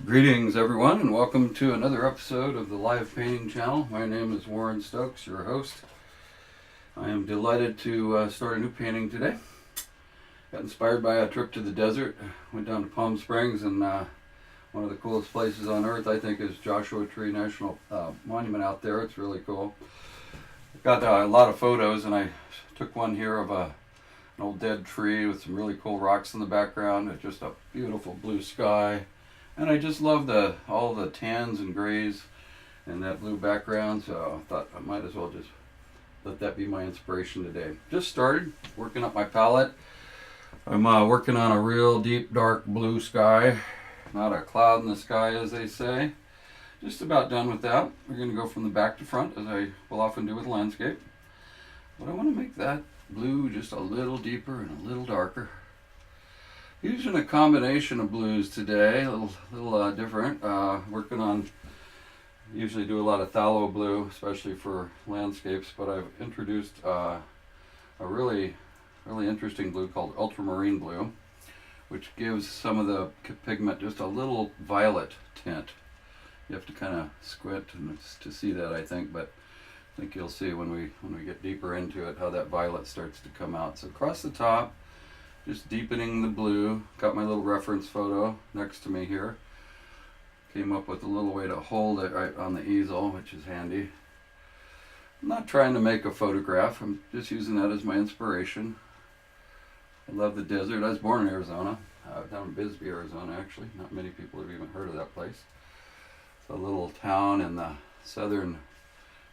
Greetings everyone and welcome to another episode of the Live Painting Channel. My name is Warren Stokes, your host. I am delighted to start a new painting today. Got inspired by a trip to the desert. Went down to Palm Springs, and one of the coolest places on earth I think is Joshua Tree National Monument out there. It's really cool. Got a lot of photos, and I took one here of an old dead tree with some really cool rocks in the background. It's just a beautiful blue sky. And I just love all the tans and grays and that blue background, so I thought I might as well just let that be my inspiration today. Just started working up my palette. I'm working on a real deep dark blue sky, not a cloud in the sky as they say. Just about done with that. We're going to go from the back to front as I will often do with landscape. But I want to make that blue just a little deeper and a little darker. Using a combination of blues today, a little different. Working on, usually do a lot of phthalo blue, especially for landscapes, but I've introduced a really interesting blue called Ultramarine Blue, which gives some of the pigment just a little violet tint. You have to kind of squint to see that, I think, but I think you'll see when we get deeper into it how that violet starts to come out. So across the top, just deepening the blue. Got my little reference photo next to me here. Came up with a little way to hold it right on the easel, which is handy. I'm not trying to make a photograph. I'm just using that as my inspiration. I love the desert. I was born in Arizona, down in Bisbee, Arizona actually. Not many people have even heard of that place. It's a little town in the southern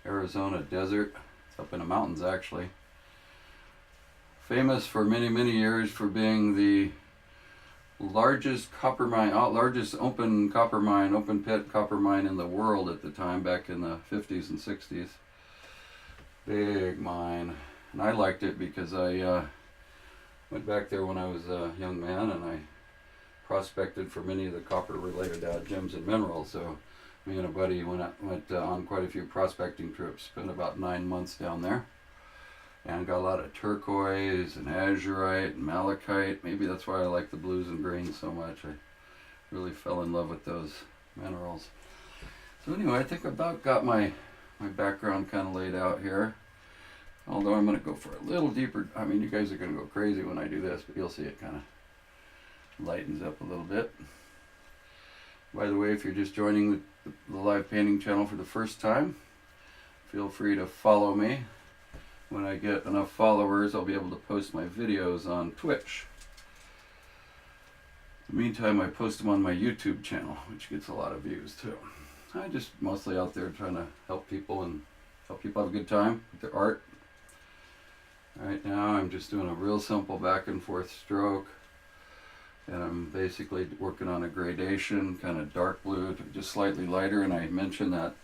Arizona desert. It's up in the mountains actually. Famous for many years for being the largest copper mine, largest open pit copper mine in the world at the time, back in the 50s and 60s. Big mine. And I liked it because I went back there when I was a young man, and I prospected for many of the copper related gems and minerals. So me and a buddy went on quite a few prospecting trips, spent about 9 months down there. And got a lot of turquoise and azurite and malachite. Maybe that's why I like the blues and greens so much. I really fell in love with those minerals. So anyway, I think I about got my background kind of laid out here. Although I'm going to go for a little deeper. I mean, you guys are going to go crazy when I do this, but you'll see it kind of lightens up a little bit. By the way, if you're just joining the live painting channel for the first time, feel free to follow me. When I get enough followers, I'll be able to post my videos on Twitch. In the meantime, I post them on my YouTube channel, which gets a lot of views too. I'm just mostly out there trying to help people and help people have a good time with their art. Right now, I'm just doing a real simple back and forth stroke. And I'm basically working on a gradation, kind of dark blue, just slightly lighter. And I mentioned that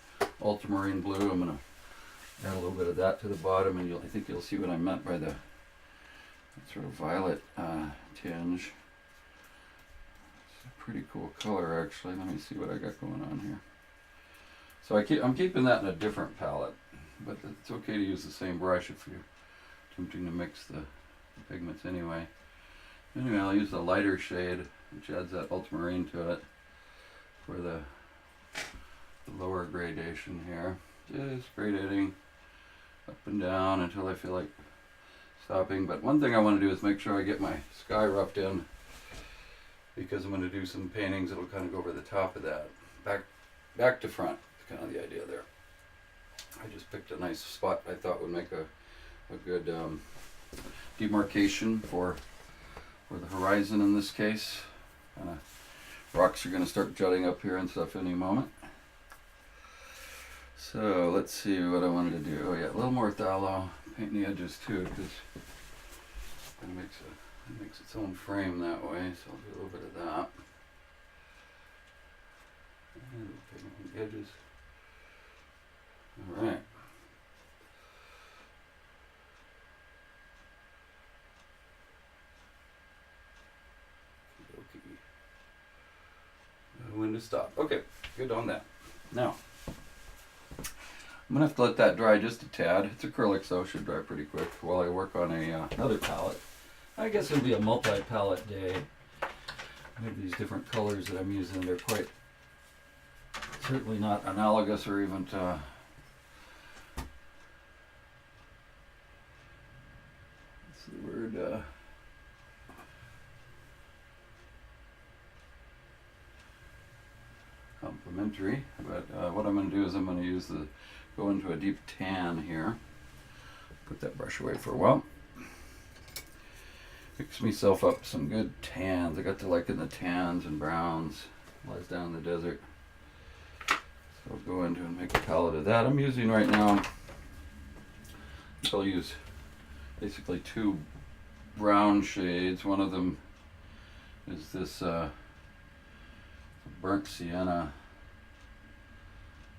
ultramarine blue. I'm going to add a little bit of that to the bottom, and I think you'll see what I meant by the sort of violet tinge. It's a pretty cool color, actually. Let me see what I got going on here. So I'm keeping that in a different palette, but it's okay to use the same brush if you're attempting to mix the pigments anyway. Anyway, I'll use the lighter shade, which adds that ultramarine to it, for the lower gradation here. Just gradating up and down until I feel like stopping. But one thing I want to do is make sure I get my sky roughed in, because I'm going to do some paintings that'll kind of go over the top of that. Back to front is kind of the idea there. I just picked a nice spot I thought would make a good demarcation for the horizon in this case. Rocks are going to start jutting up here and stuff any moment. So let's see what I wanted to do. Oh yeah, a little more phthalo. Paint the edges too, because it makes its own frame that way. So I'll do a little bit of that. And paint the edges. All right. Okay. When to stop. Okay, good on that. Now, I'm going to have to let that dry just a tad. It's acrylic, so it should dry pretty quick while I work on another palette. I guess it'll be a multi-palette day. I have these different colors that I'm using. They're quite certainly not analogous or even what's the word, complementary, but what I'm going to do is I'm going to go into a deep tan here. Put that brush away for a while. Mix myself up some good tans. I got to liking the tans and browns. Lies down in the desert. So I'll go into and make a palette of that. I'm using right now, I'll use basically two brown shades. One of them is this burnt sienna,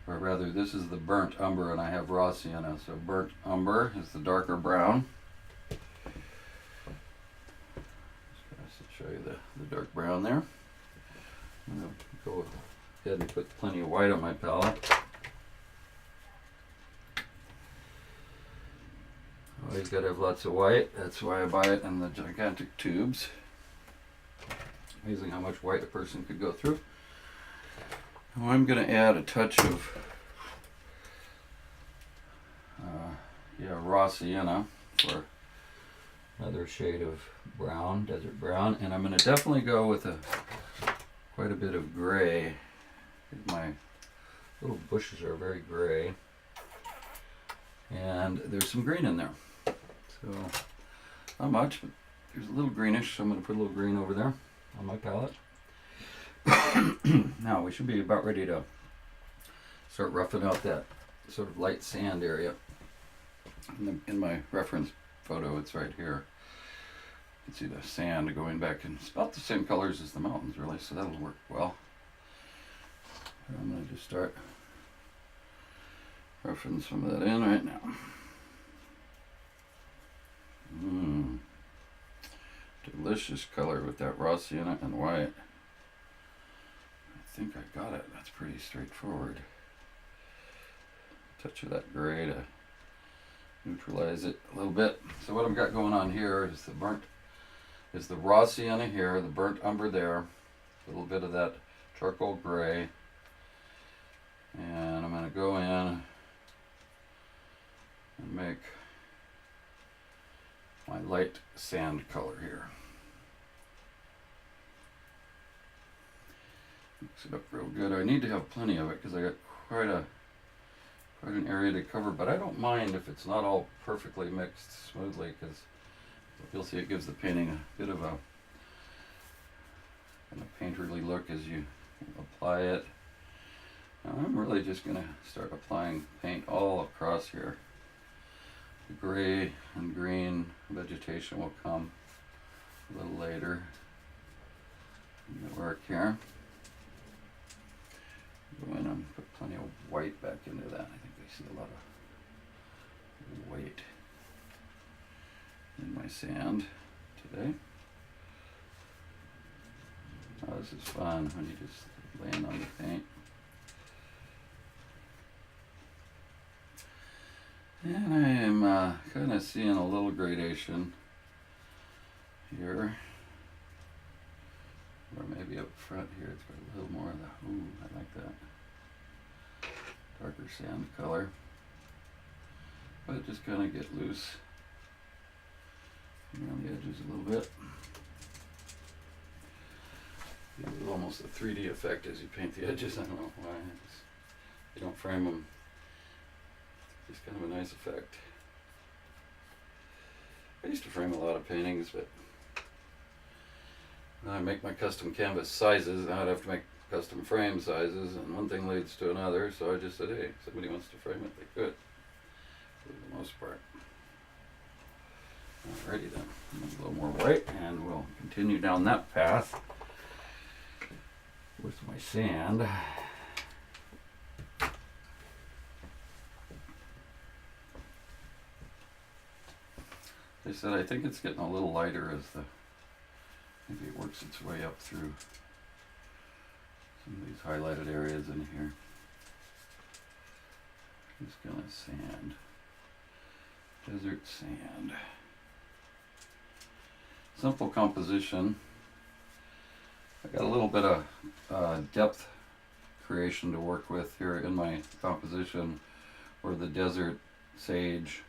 or rather this is the burnt umber and I have raw sienna. So burnt umber is the darker brown. Just show you the dark brown there. I'm going to go ahead and put plenty of white on my palette. Always got to have lots of white. That's why I buy it in the gigantic tubes. Amazing how much white a person could go through. Now I'm going to add a touch of raw sienna for another shade of brown, desert brown, and I'm going to definitely go with quite a bit of gray. My little bushes are very gray, and there's some green in there. So not much, but there's a little greenish, so I'm going to put a little green over there on my palette. Now we should be about ready to start roughing out that sort of light sand area. In my reference photo, it's right here. You can see the sand going back, and it's about the same colors as the mountains really, so that'll work well. I'm going to just start roughing some of that in right now. Delicious color with that raw sienna and white. I think I got it. That's pretty straightforward. Touch of that gray to neutralize it a little bit. So what I've got going on here is the raw sienna here, the burnt umber there, a little bit of that charcoal gray, and I'm going to go in and make my light sand color here. Mix it up real good. I need to have plenty of it because I got quite an area to cover, but I don't mind if it's not all perfectly mixed smoothly, because you'll see it gives the painting a bit of a kind of painterly look as you apply it. Now I'm really just going to start applying paint all across here. The gray and green vegetation will come a little later in the work here. Go in and put plenty of white back into that. I think I see a lot of white in my sand today. Oh, this is fun when you just land on the paint. And I am kind of seeing a little gradation here. Or maybe up front here, it's got a little more of the, ooh, I like that. Darker sand color. But just kind of get loose around the edges a little bit. It's almost a 3D effect as you paint the edges. I don't know why. You don't frame them. It's kind of a nice effect. I used to frame a lot of paintings, but now I make my custom canvas sizes. Now I'd have to make custom frame sizes, and one thing leads to another, so I just said, hey, if somebody wants to frame it, they could, for the most part. Alrighty then, a little more white, and we'll continue down that path with my sand. Like I said, I think it's getting a little lighter as maybe it works its way up through some of these highlighted areas in here. Just gonna sand, desert sand. Simple composition. I got a little bit of depth creation to work with here in my composition, where the desert sage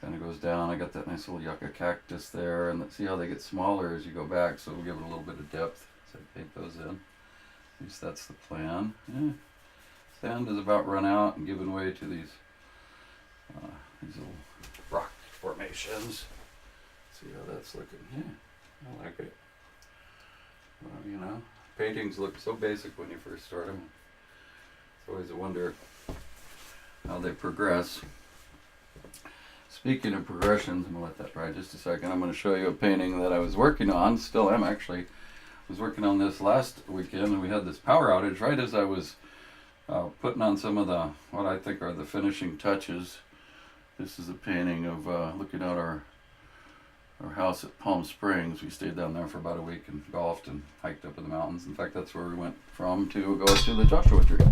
kind of goes down. I got that nice little yucca cactus there, and see how they get smaller as you go back, so we'll give it a little bit of depth as I paint those in. At least that's the plan. Yeah. Sand is about run out and giving way to these little rock formations. See how that's looking. Yeah, I like it. Well, you know, paintings look so basic when you first start them. It's always a wonder how they progress. Speaking of progressions, I'm going to let that dry just a second. I'm going to show you a painting that I was working on, still am actually. I was working on this last weekend, and we had this power outage right as I was putting on some of the, what I think are the finishing touches. This is a painting of looking out our house at Palm Springs. We stayed down there for about a week and golfed and hiked up in the mountains. In fact, that's where we went from to go to the Joshua Tree.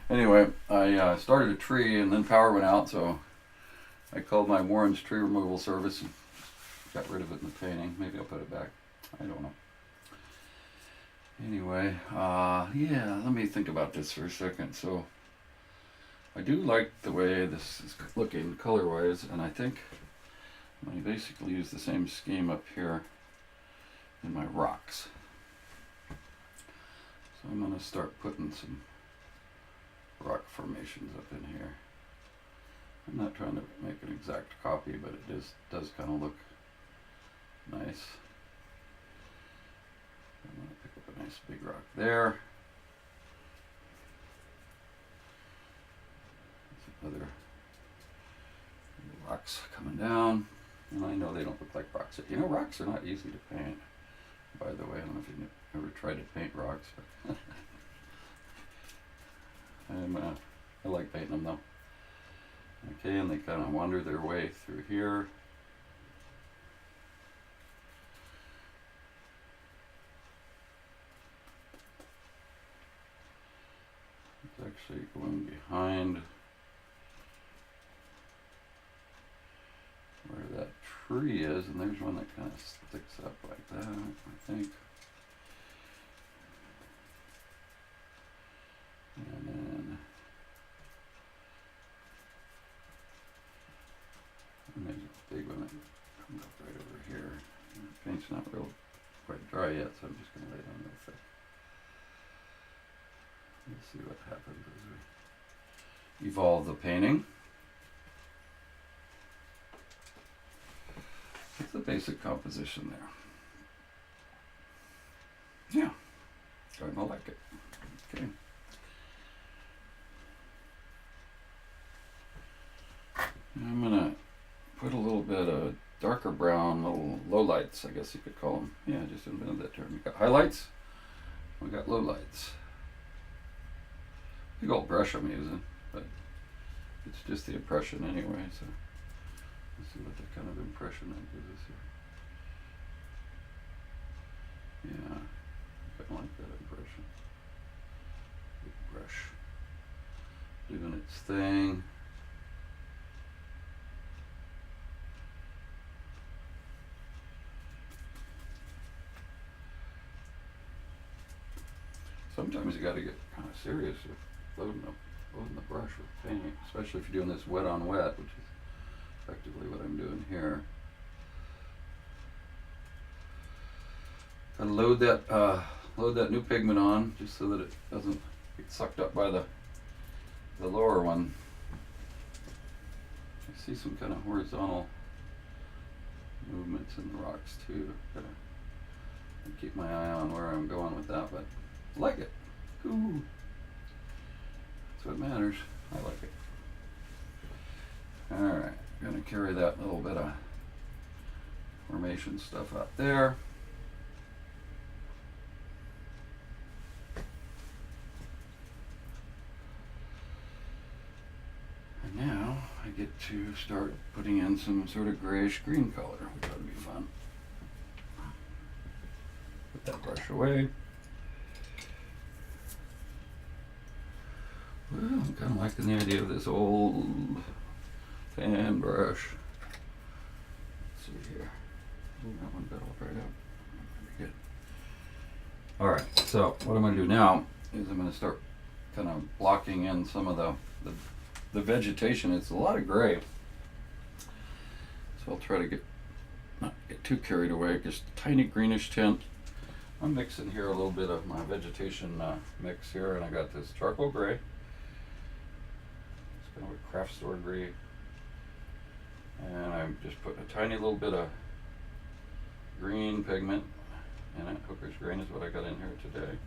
Anyway, I started a tree and then power went out, so I called my Warren's tree removal service and got rid of it in the painting. Maybe I'll put it back. I don't know. Anyway, yeah, let me think about this for a second. So I do like the way this is looking color-wise, and I think I basically use the same scheme up here in my rocks. So I'm going to start putting some rock formations up in here. I'm not trying to make an exact copy, but it does kind of look nice. I'm going to pick up a nice big rock there. Other rocks coming down. And I know they don't look like rocks. You know, rocks are not easy to paint. By the way, I don't know if you've ever tried to paint rocks, but I like painting them though. Okay, and they kind of wander their way through here. It's actually going behind where that tree is, and there's one that kind of sticks up like that, I think. And then there's a big one that comes up right over here. The paint's not real quite dry yet, so I'm just going to lay it on real thick. Let's see what happens as we evolve the painting. It's the basic composition there. Yeah, starting to like it. Okay. I'm gonna put a little bit of darker brown, little lowlights, I guess you could call them. Yeah, I just invented that term. We got highlights, we got lowlights. Big old brush I'm using, but it's just the impression anyway, so let's see what that kind of impression that gives us here. Yeah, I kind of like that impression. Big brush doing its thing. Sometimes you got to get kind of serious with loading the brush with paint, especially if you're doing this wet on wet, which is effectively what I'm doing here. Gotta load that new pigment on just so that it doesn't get sucked up by the lower one. I see some kind of horizontal movements in the rocks too. Gotta keep my eye on where I'm going with that, but I like it. Ooh. That's what matters. I like it. Alright, gonna carry that little bit of formation stuff out there. And now I get to start putting in some sort of grayish green color, which ought to be fun. Put that brush away. Well, I'm kind of liking the idea of this old fan brush. Let's see here. Ooh, that one got all dried out. Pretty good. Alright, so what I'm going to do now is I'm going to start kind of blocking in some of the vegetation. It's a lot of gray, so I'll try to not get too carried away. Just a tiny greenish tint. I'm mixing here a little bit of my vegetation mix here, and I got this charcoal gray. It's kind of a craft store gray, and I'm just putting a tiny little bit of green pigment in it. Hooker's green is what I got in here today,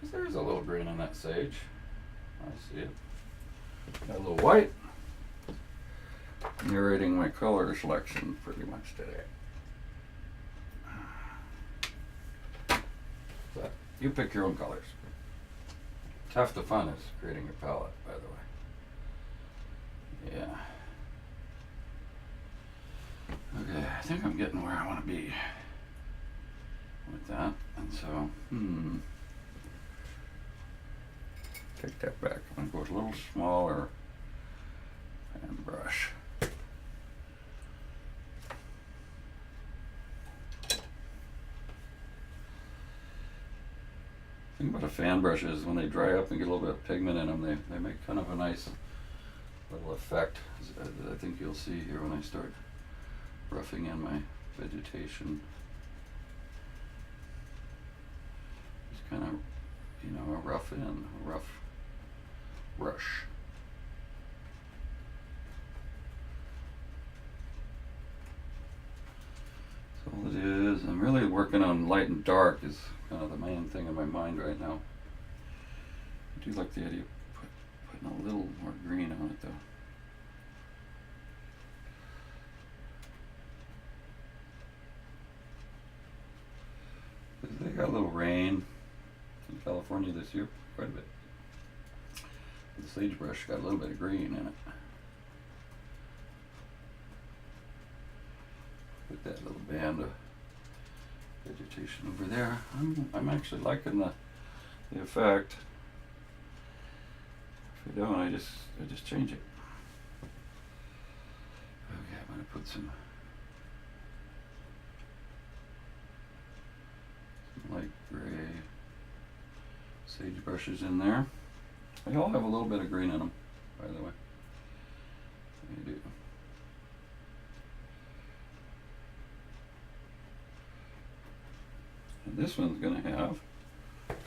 because there's a little green in that sage. I see it. Got a little white. Narrating my color selection pretty much today. But you pick your own colors. It's half the fun is creating your palette, by the way. Yeah. Okay, I think I'm getting where I want to be with that. And so, take that back. I'm going to go with a little smaller fan brush. The thing about a fan brush is when they dry up and get a little bit of pigment in them, they make kind of a nice little effect. I think you'll see here when I start roughing in my vegetation. Just kind of, a rough in, a rough brush. That's all it is. I'm really working on light and dark is kind of the main thing in my mind right now. I do like the idea of putting a little more green on it though. They got a little rain in California this year, quite a bit. The sagebrush got a little bit of green in it. Put that little band of vegetation over there. I'm actually liking the effect. If I don't, I just change it. Okay, I'm gonna put some light gray sage brushes in there. They all have a little bit of green in them, by the way. They do. And this one's going to have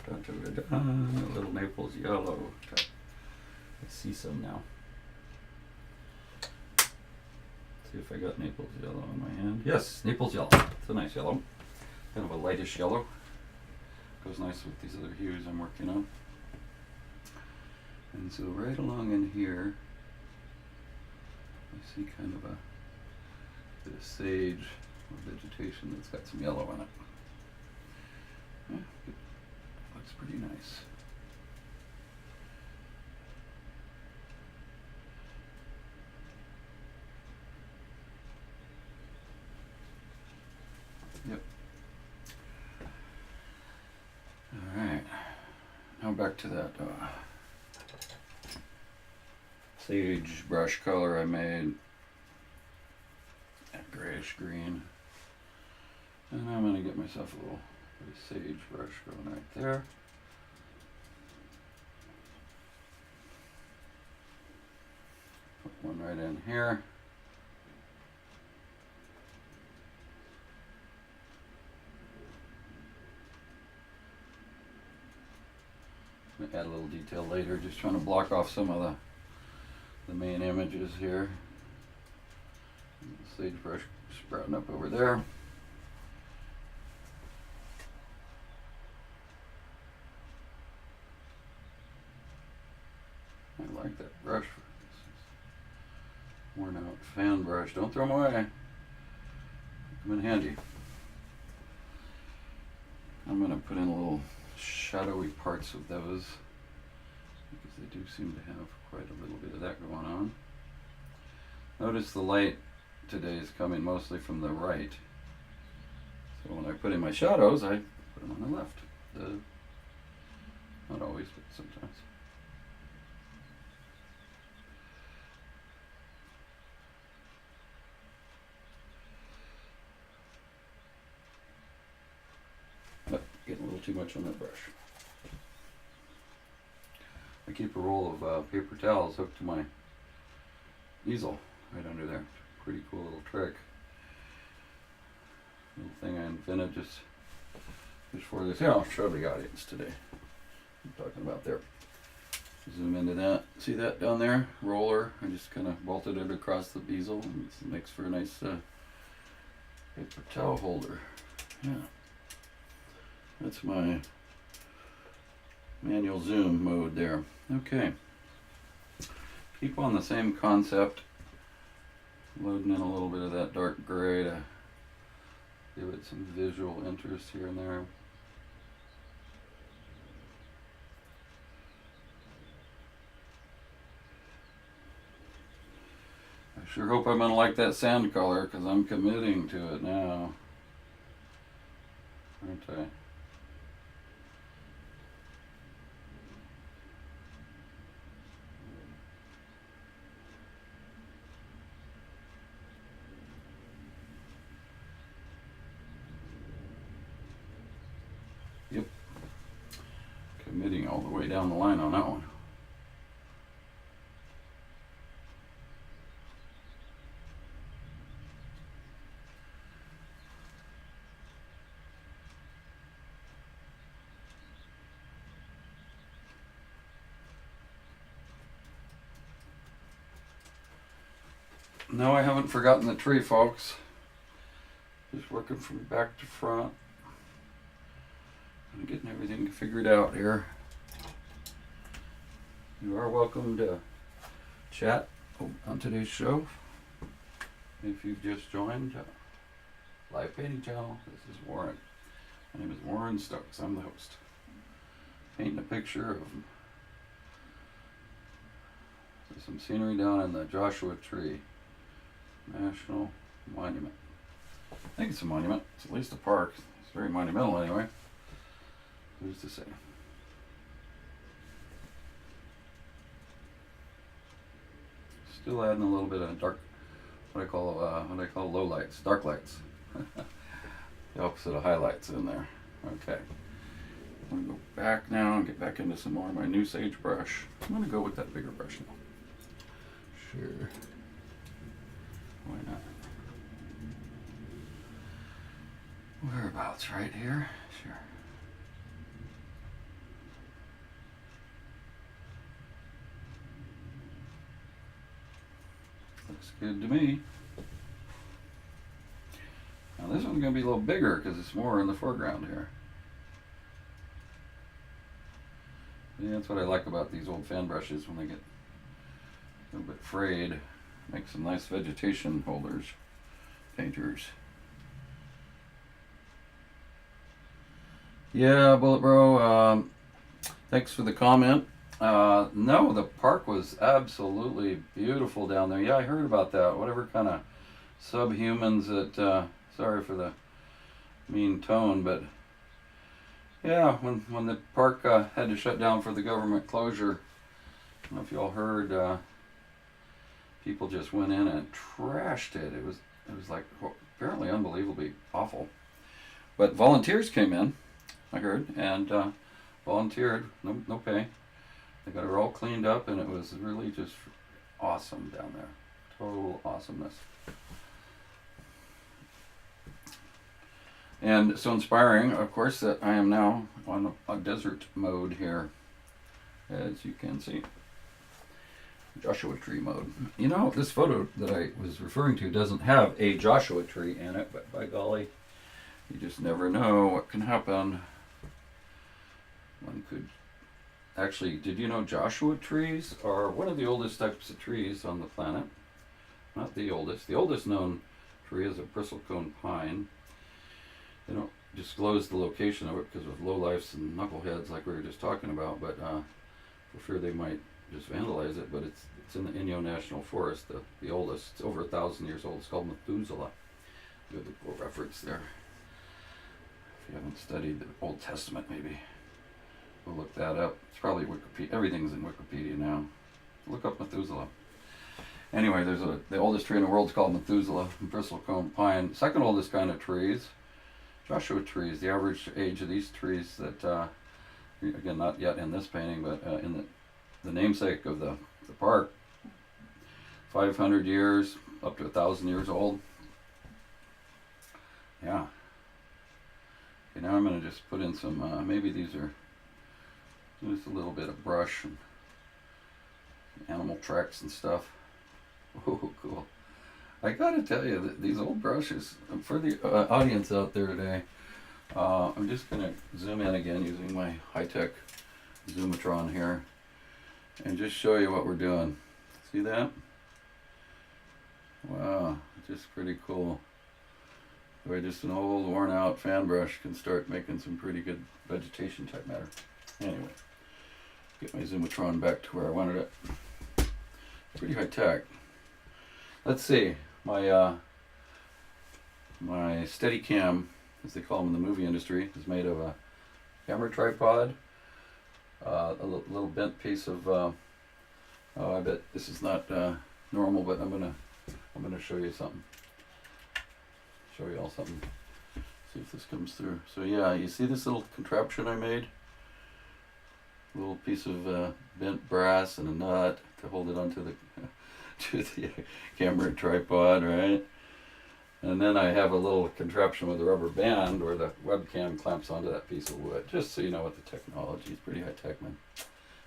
a little Naples yellow. Let's see some now. See if I got Naples yellow in my hand. Yes, Naples yellow. It's a nice yellow. Kind of a lightish yellow. Goes nice with these other hues I'm working on. And so right along in here, I see kind of a bit of sage or vegetation that's got some yellow in it. Yeah, it looks pretty nice. Yep. All right. Now back to that sage brush color I made. That grayish green. And I'm going to get myself a little sage brush going right there. Put one right in here. I'm gonna add a little detail later, just trying to block off some of the main images here. The sagebrush sprouting up over there. I like that brush. Worn out fan brush. Don't throw them away. Come in handy. I'm going to put in a little shadowy parts of those because they do seem to have quite a little bit of that going on. Notice the light today is coming mostly from the right. So when I put in my shadows, I put them on the left. Not always, but sometimes. Getting a little too much on that brush. keep a roll of paper towels hooked to my easel right under there. Pretty cool little trick. Little thing I invented just for this. Yeah, I'll show the audience today. I'm talking about there. Zoom into that. See that down there? Roller. I just kind of bolted it across the easel, and it makes for a nice paper towel holder. Yeah. That's my manual zoom mode there. Okay. Keep on the same concept. Loading in a little bit of that dark gray to give it some visual interest here and there. I sure hope I'm going to like that sand color, because I'm committing to it now. Aren't I? Yep. Committing all the way down the line on that one. No, I haven't forgotten the tree, folks. Just working from back to front. I'm getting everything figured out here. You are welcome to chat on today's show. If you've just joined Live Painting Channel, this is Warren. My name is Warren Stokes. I'm the host. Painting a picture of some scenery down in the Joshua Tree National Monument. I think it's a monument. It's at least a park. It's very monumental anyway. Who's to say? Still adding a little bit of dark, what I call low lights, dark lights. The opposite of highlights in there. Okay. I'm gonna go back now and get back into some more of my new sage brush. I'm gonna go with that bigger brush now. Sure. Why not? Whereabouts? Right here? Sure. Looks good to me. Now this one's going to be a little bigger because it's more in the foreground here. Yeah, that's what I like about these old fan brushes when they get a little bit frayed. Make some nice vegetation holders, painters. Yeah, Bullet Bro, thanks for the comment. No, the park was absolutely beautiful down there. Yeah, I heard about that. Whatever kind of subhumans that, sorry for the mean tone, but yeah, when the park had to shut down for the government closure, I don't know if you all heard, people just went in and trashed it. It was like apparently unbelievably awful. But volunteers came in, I heard, and volunteered, no pay. They got it all cleaned up, and it was really just awesome down there. Total awesomeness. And so inspiring, of course, that I am now on a desert mode here, as you can see. Joshua tree mode. You know, this photo that I was referring to doesn't have a Joshua tree in it, but by golly, you just never know what can happen. One could actually, did you know Joshua trees are one of the oldest types of trees on the planet? Not the oldest. The oldest known tree is a bristlecone pine. They don't disclose the location of it because of lowlifes and knuckleheads like we were just talking about, but for fear they might just vandalize it. But it's in the Inyo National Forest, the oldest. It's over 1,000 years old. It's called Methuselah. Good reference there. If you haven't studied the Old Testament, maybe we'll look that up. It's probably Wikipedia. Everything's in Wikipedia now. Look up Methuselah. Anyway, the oldest tree in the world is called Methuselah, bristlecone pine. Second oldest kind of trees, Joshua trees. The average age of these trees that, again, not yet in this painting, but in the the namesake of the park. 500 years, up to 1,000 years old. Yeah. Okay, now I'm going to just put in some, maybe these are just a little bit of brush and animal tracks and stuff. Oh, cool. I gotta tell you that these old brushes, for the audience out there today, I'm just gonna zoom in again using my high-tech Zoomatron here and just show you what we're doing. See that? Wow, just pretty cool. The way just an old worn out fan brush can start making some pretty good vegetation type matter. Anyway, get my Zoomatron back to where I wanted it. Pretty high tech. Let's see, my Steadicam, as they call them in the movie industry, is made of a camera tripod, a little bent piece of, oh, I bet this is not normal, but I'm gonna show you something. Show you all something. See if this comes through. So yeah, you see this little contraption I made? A little piece of bent brass and a nut to hold it onto the to the camera tripod, right? And then I have a little contraption with a rubber band where the webcam clamps onto that piece of wood. Just so you know what the technology is. Pretty high tech, man.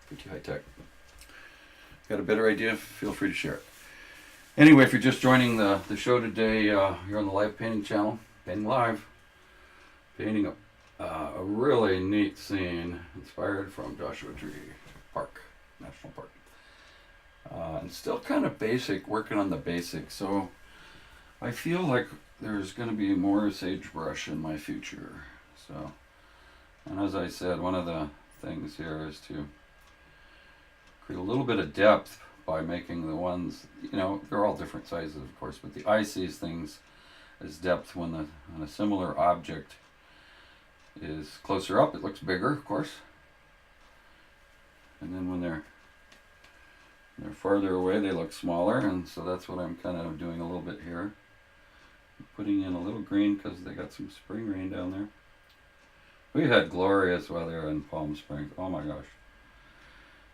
Pretty high tech. Got a better idea? Feel free to share it. Anyway, if you're just joining the show today, you're on the Live Painting channel, Painting Live, painting a really neat scene inspired from Joshua Tree Park, National Park. And still kind of basic, working on the basics. So I feel like there's going to be more sagebrush in my future. So, and as I said, one of the things here is to create a little bit of depth by making the ones, you know, they're all different sizes, of course, but the eye sees things as depth when a similar object is closer up, it looks bigger, of course. And then when they're farther away, they look smaller, and so that's what I'm kind of doing a little bit here. Putting in a little green because they got some spring rain down there. We had glorious weather in Palm Springs. Oh my gosh.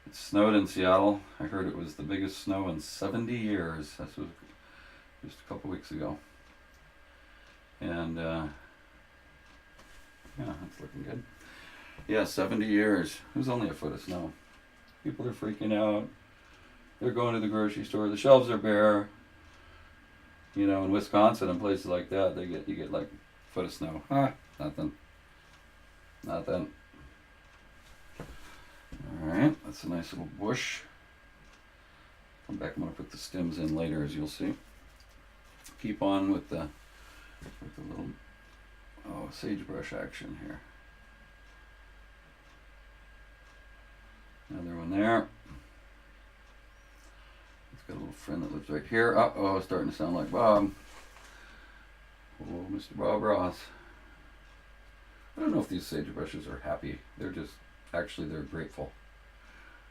It snowed in Seattle. I heard it was the biggest snow in 70 years. This was just a couple weeks ago. And yeah, that's looking good. Yeah, 70 years. It was only a foot of snow. People are freaking out. They're going to the grocery store. The shelves are bare. You know, in Wisconsin and places like that, you get like a foot of snow. Nothing. Nothing. All right, that's a nice little bush. Come back. I'm going to put the stems in later, as you'll see. Keep on with the little sagebrush action here. Another one there. It's got a little friend that lives right here. Uh-oh, it's starting to sound like Bob. Oh, Mr. Bob Ross. I don't know if these sagebrushes are happy. They're just, actually, they're grateful.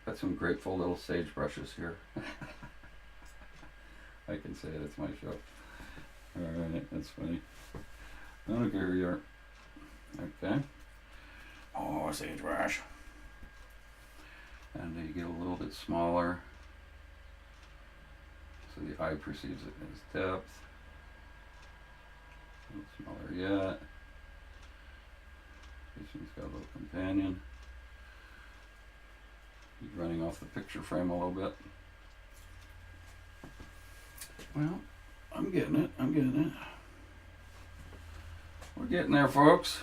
Got some grateful little sagebrushes here. I can say it, it's my show. Alright, that's funny. I don't care who you are. Okay. Oh, a sagebrush. And you get a little bit smaller. So the eye perceives it as depth. A little smaller yet. This one's got a little companion. He's running off the picture frame a little bit. Well, I'm getting it. We're getting there, folks.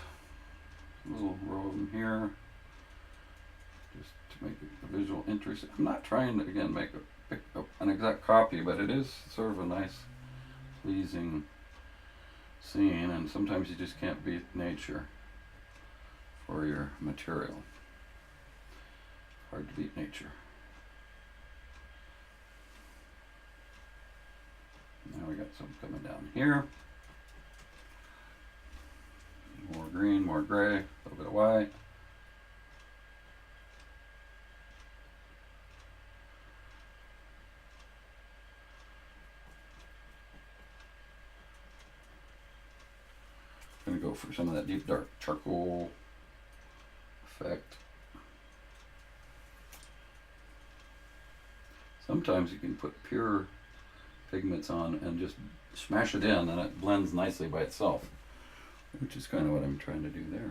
A little row of them here. Just to make it a visual interest. I'm not trying to, again, make an exact copy, but it is sort of a nice, pleasing scene, and sometimes you just can't beat nature for your material. Hard to beat nature. Now we got some coming down here. More green, more gray, a little bit of white. Gonna go for some of that deep dark charcoal effect. sometimes you can put pure pigments on and just smash it in and it blends nicely by itself, which is kind of what I'm trying to do there.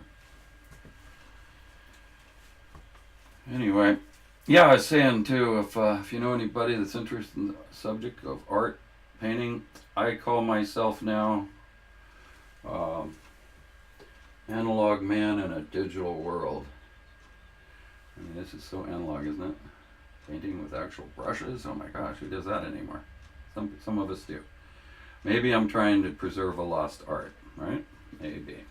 Anyway, yeah, I was saying too, if you know anybody that's interested in the subject of art, painting, I call myself now analog man in a digital world. I mean, this is so analog, isn't it? Painting with actual brushes. Oh my gosh, who does that anymore? Some of us do. Maybe I'm trying to preserve a lost art, right? Maybe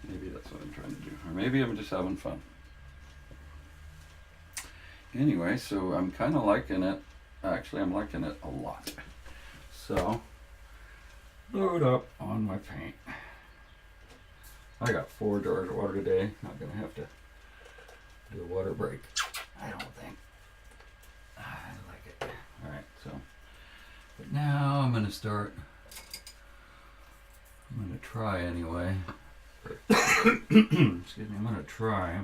that's what I'm trying to do. Or maybe I'm just having fun. Anyway, so I'm kind of liking it. Actually, I'm liking it a lot. So, load up on my paint. I got 4 jars of water today. Not going to have to do a water break, I don't think. I like it. Alright, so, but now I'm going to start. I'm going to try anyway. Excuse me, I'm going to try.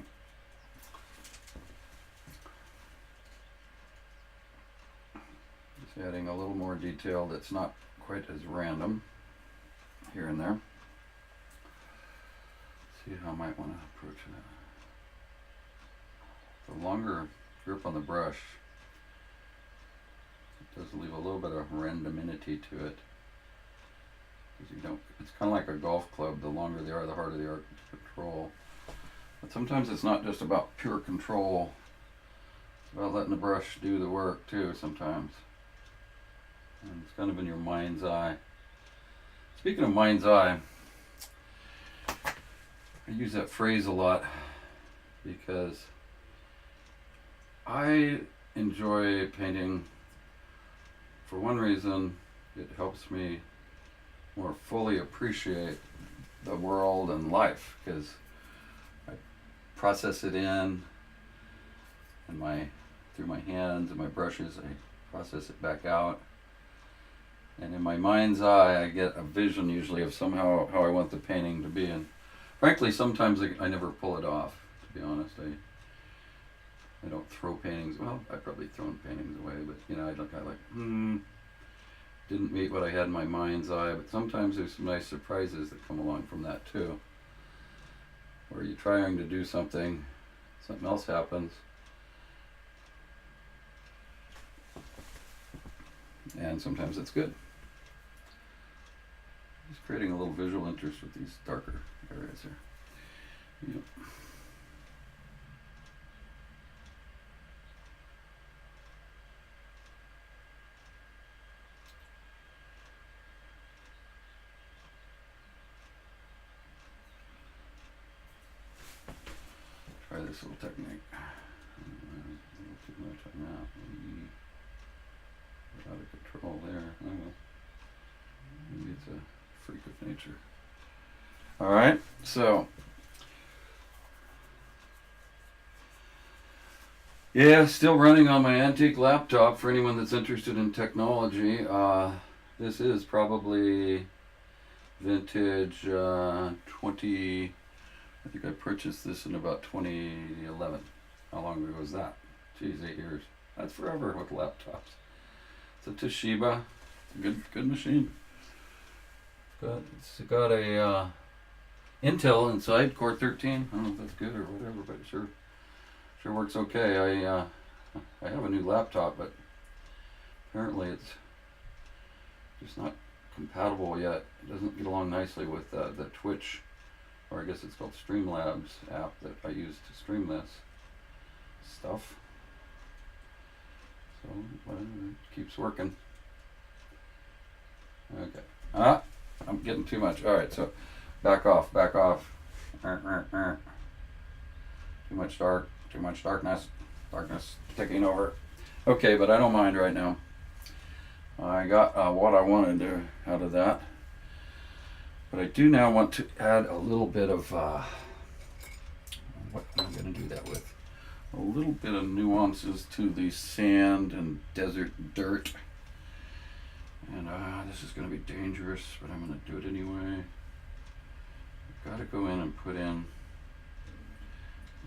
Just adding a little more detail that's not quite as random here and there. See how I might want to approach that. The longer grip on the brush, it does leave a little bit of randomity to it. Because you don't, it's kind of like a golf club. The longer they are, the harder they are to control. But sometimes it's not just about pure control. It's about letting the brush do the work too sometimes. And it's kind of in your mind's eye. Speaking of mind's eye, I use that phrase a lot because I enjoy painting. For one reason, it helps me more fully appreciate the world and life because I process it in and through my hands and my brushes. I process it back out, and in my mind's eye I get a vision usually of somehow how I want the painting to be. And frankly, sometimes I never pull it off, to be honest. I don't throw paintings. Well, I've probably thrown paintings away, but I didn't meet what I had in my mind's eye. But sometimes there's some nice surprises that come along from that too, where you're trying to do something else happens, and sometimes it's good. Just creating a little visual interest with these darker areas here. Yep. Try this little technique. A little too much on that. Out of control there. Oh, well. Maybe it's a freak of nature. Alright, so yeah, still running on my antique laptop for anyone that's interested in technology. This is probably vintage 20. I think I purchased this in about 2011. How long ago was that? Geez, 8 years. That's forever with laptops. It's a Toshiba. Good machine. It's got a Intel inside, Core 13. I don't know if that's good or whatever, but it sure works okay. I have a new laptop, but apparently it's just not compatible yet. It doesn't get along nicely with the Twitch, or I guess it's called Streamlabs app that I use to stream this stuff. So whatever, it keeps working. Okay. I'm getting too much. Alright, so back off. Too much darkness taking over. Okay, but I don't mind right now. I got what I wanted to out of that. But I do now want to add a little bit of, what am I going to do that with? A little bit of nuances to the sand and desert dirt. And this is going to be dangerous, but I'm going to do it anyway. I've got to go in and put in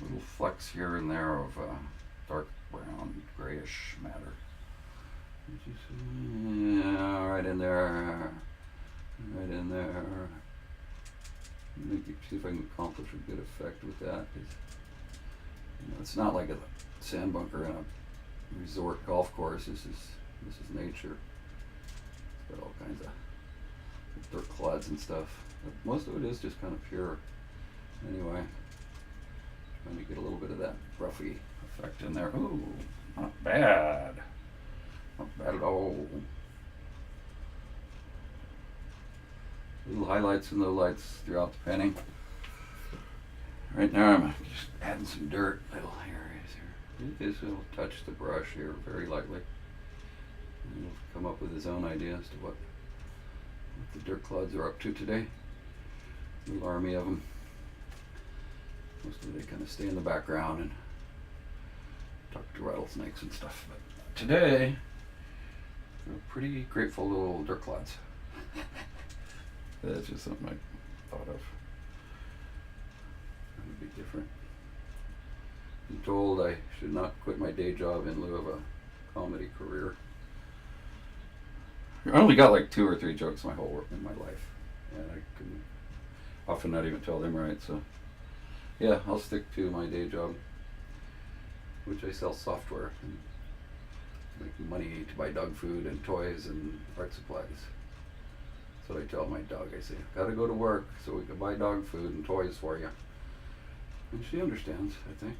little flecks here and there of dark brown, grayish matter. Yeah, right in there. Right in there. Maybe see if I can accomplish a good effect with that. It's not like a sand bunker in a resort golf course. This is nature. It's got all kinds of dirt clods and stuff. But most of it is just kind of pure. Anyway, trying to get a little bit of that roughy effect in there. Ooh, not bad. Not bad at all. Little highlights and lowlights throughout the painting. Right now I'm just adding some dirt, little areas here. Just will touch the brush here very lightly. And he'll come up with his own idea as to what the dirt clods are up to today. A little army of them. Mostly they kind of stay in the background and talk to rattlesnakes and stuff. But today, they're pretty grateful little dirt clods. That's just something I thought of. It would be different. I'm told I should not quit my day job in lieu of a comedy career. I only got like 2 or 3 jokes in my life, and I can often not even tell them right. So, yeah, I'll stick to my day job, which I sell software and make money to buy dog food and toys and art supplies. That's what I tell my dog. I say, gotta go to work so we can buy dog food and toys for you. And she understands, I think.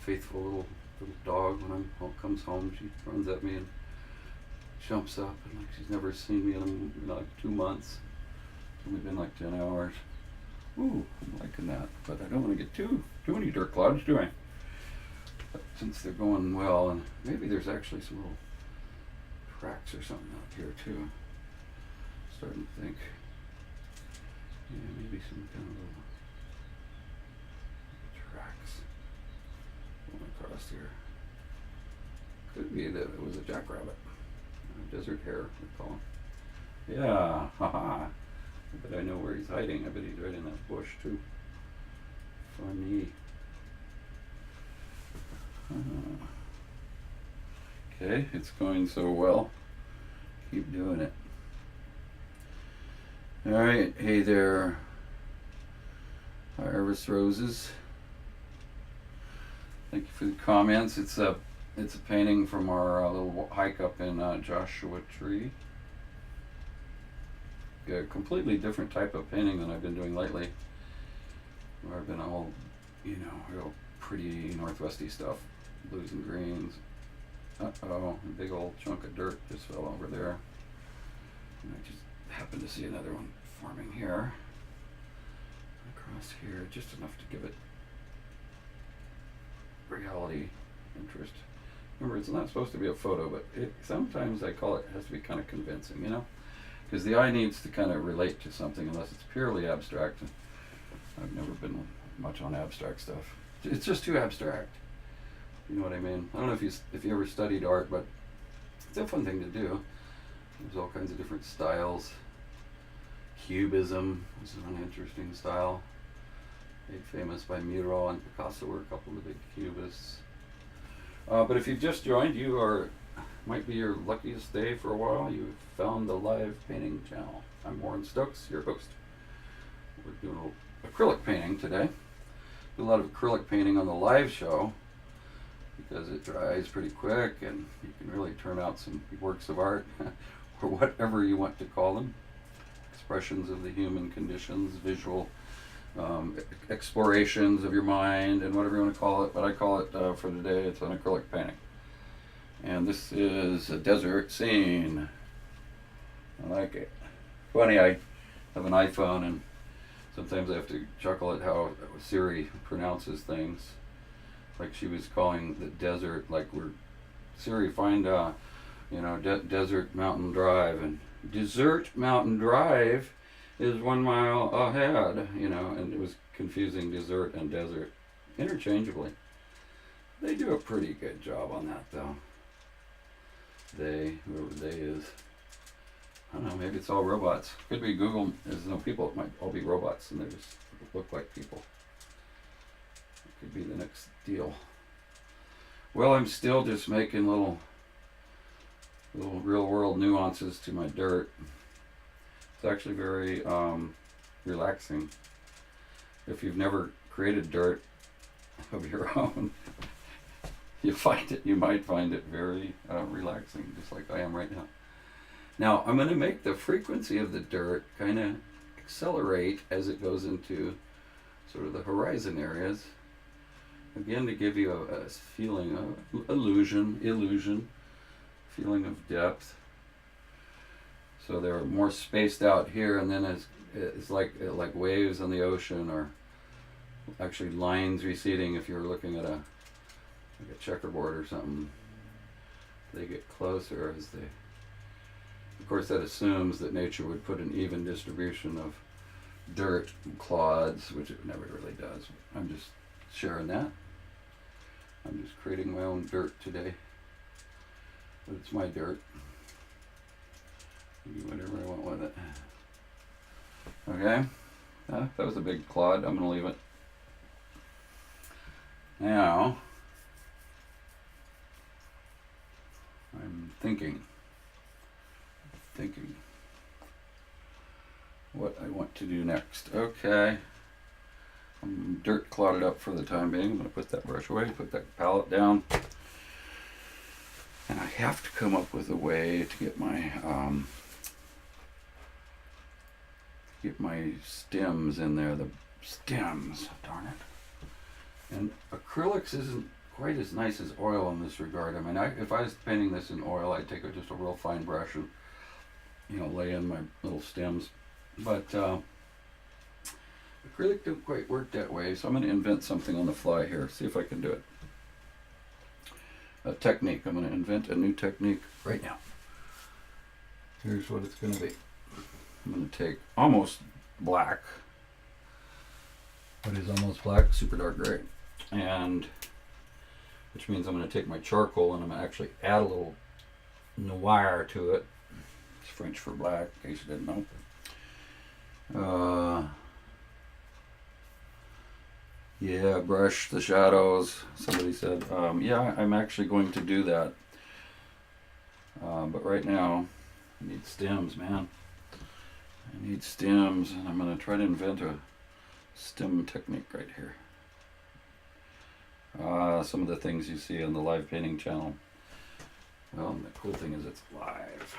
Faithful little dog. When comes home, she runs at me and jumps up, and like she's never seen me in like 2 months. It's only been like 10 hours. Ooh, I'm liking that. But I don't want to get too many dirt clouds, do I? But since they're going well, and maybe there's actually some little cracks or something out here too. Starting to think, yeah, maybe some kind of little tracks going across here. Could be that it was a jackrabbit, a desert hare, we call him. Yeah, haha. But I know where he's hiding. I bet he's right in that bush too. Funny. Okay, it's going so well. Keep doing it. Alright, hey there, Iris Roses. Thank you for the comments. It's a painting from our little hike up in Joshua Tree. A completely different type of painting than I've been doing lately. Where I've been all, real pretty northwesty stuff. Blues and greens. Uh-oh, a big old chunk of dirt just fell over there. And I just happened to see another one forming here. Across here, just enough to give it reality, interest. Remember, it's not supposed to be a photo, but sometimes I call it has to be kind of convincing, Because the eye needs to kind of relate to something unless it's purely abstract. I've never been much on abstract stuff. It's just too abstract. You know what I mean? I don't know if you ever studied art, but it's a fun thing to do. There's all kinds of different styles. Cubism is an interesting style. Made famous by Miro and Picasso were a couple of the big cubists. But if you've just joined, might be your luckiest day for a while. You've found the live painting channel. I'm Warren Stokes, your host. We're doing acrylic painting today. Do a lot of acrylic painting on the live show because it dries pretty quick and you can really turn out some works of art or whatever you want to call them. Expressions of the human conditions, visual explorations of your mind, and whatever you want to call it. But I call it for today, it's an acrylic painting. And this is a desert scene. I like it. Funny, I have an iPhone and sometimes I have to chuckle at how Siri pronounces things. Like she was calling the desert, like Siri, find Desert Mountain Drive, and Desert Mountain Drive is 1 mile ahead, and it was confusing dessert and desert interchangeably. They do a pretty good job on that though. Whoever they is. I don't know, maybe it's all robots. Could be Google, there's no people, it might all be robots and they just look like people. It could be the next deal. Well, I'm still just making little real world nuances to my dirt. It's actually very relaxing. If you've never created dirt of your own, you might find it very relaxing, just like I am right now. Now I'm going to make the frequency of the dirt kind of accelerate as it goes into sort of the horizon areas. Again, to give you a feeling of illusion, feeling of depth. So they're more spaced out here, and then it's like waves on the ocean, or actually lines receding. If you're looking at a checkerboard or something, they get closer as they. Of course, that assumes that nature would put an even distribution of dirt clods, which it never really does. I'm just sharing that. I'm just creating my own dirt today. But it's my dirt. I can do whatever I want with it. Okay. That was a big clod. I'm going to leave it. Now, I'm thinking what I want to do next. Okay. I'm dirt clotted up for the time being. I'm going to put that brush away, put that palette down. And I have to come up with a way to get my stems in there. The stems, darn it. And acrylics isn't quite as nice as oil in this regard. I mean, if I was painting this in oil, I'd take just a real fine brush and, lay in my little stems. But acrylic don't quite work that way, so I'm going to invent something on the fly here. See if I can do it. A technique. I'm going to invent a new technique right now. Here's what it's going to be. I'm going to take almost black. What is almost black? Super dark gray. And which means I'm going to take my charcoal and I'm going to actually add a little noir to it. It's French for black, in case you didn't know. Yeah, brush the shadows. Somebody said, yeah, I'm actually going to do that. But right now, I need stems, man. I need stems, and I'm going to try to invent a stem technique right here. Some of the things you see on the live painting channel. Well, the cool thing is it's live.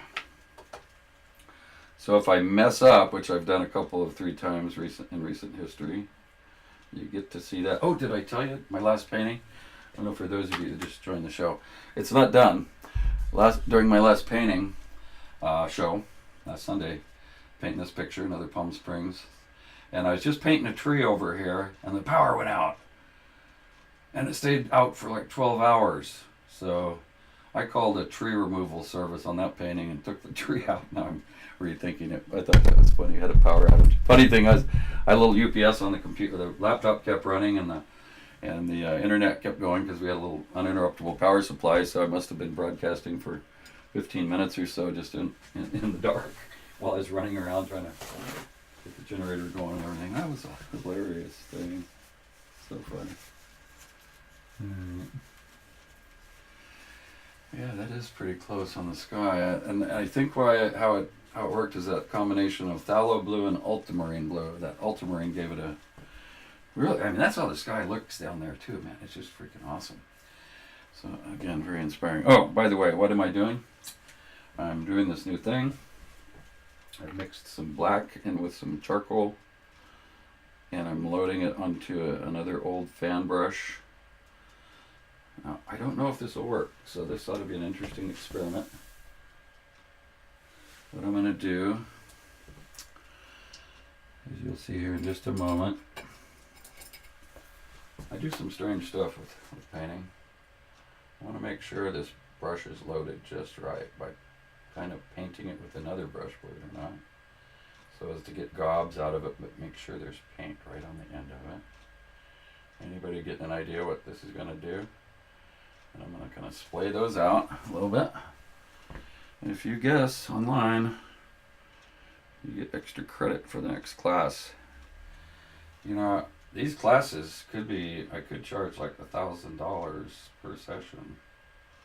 So if I mess up, which I've done three times in recent history, you get to see that. Oh, did I tell you my last painting? I don't know, for those of you that just joined the show, it's not done. During my last painting show last Sunday, painting this picture, another Palm Springs, and I was just painting a tree over here, and the power went out, and it stayed out for like 12 hours. So I called a tree removal service on that painting and took the tree out. Now I'm rethinking it. I thought that was funny. I had a power outage. Funny thing was, I had a little UPS on the computer. The laptop kept running, and the internet kept going because we had a little uninterruptible power supply. So I must have been broadcasting for 15 minutes or so, just in the dark, while I was running around trying to get the generator going and everything. That was a hilarious thing. So funny. Yeah, that is pretty close on the sky. And I think how it worked is that combination of phthalo blue and ultramarine blue. That ultramarine gave it a really, I mean, that's how the sky looks down there too, man. It's just freaking awesome. So again, very inspiring. Oh, by the way, what am I doing? I'm doing this new thing. I mixed some black in with some charcoal, and I'm loading it onto another old fan brush. Now, I don't know if this will work, so this ought to be an interesting experiment. What I'm going to do, as you'll see here in just a moment, I do some strange stuff with painting. I want to make sure this brush is loaded just right by kind of painting it with another brush, believe it or not, so as to get gobs out of it, but make sure there's paint right on the end of it. Anybody getting an idea what this is going to do? And I'm going to kind of splay those out a little bit. And if you guess online, you get extra credit for the next class. You know, These classes could be, I could charge like $1,000 per session,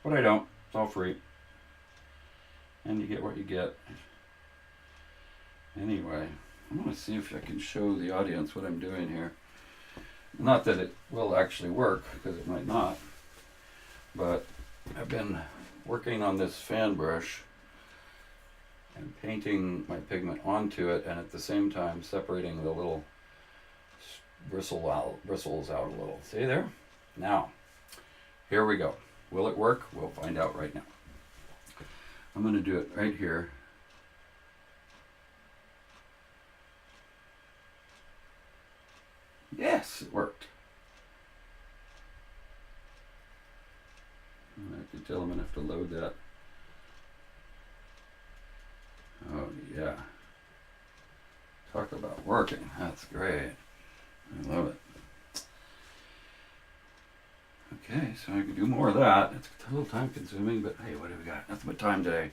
but I don't. It's all free. And you get what you get. Anyway, I'm going to see if I can show the audience what I'm doing here. Not that it will actually work, because it might not, but I've been working on this fan brush and painting my pigment onto it, and at the same time separating the little bristles out a little. See there? Now, here we go. Will it work? We'll find out right now. I'm going to do it right here. Yes, it worked. I can tell I'm going to have to load that. Oh, yeah. Talk about working. That's great. I love it. Okay, so I can do more of that. It's a little time consuming, but hey, what do we got? Nothing but time today.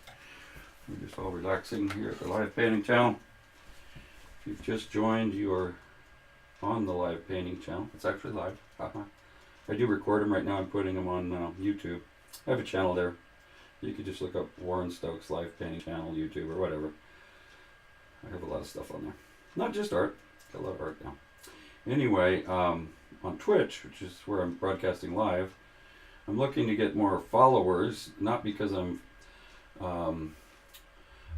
We're just all relaxing here at the Live Painting Channel. If you've just joined, you are on the Live Painting Channel. It's actually live. I do record them right now. I'm putting them on YouTube. I have a channel there. You could just look up Warren Stokes Live Painting Channel, YouTube, or whatever. I have a lot of stuff on there. Not just art. Got a lot of art now. Anyway, on Twitch, which is where I'm broadcasting live, I'm looking to get more followers, not because I'm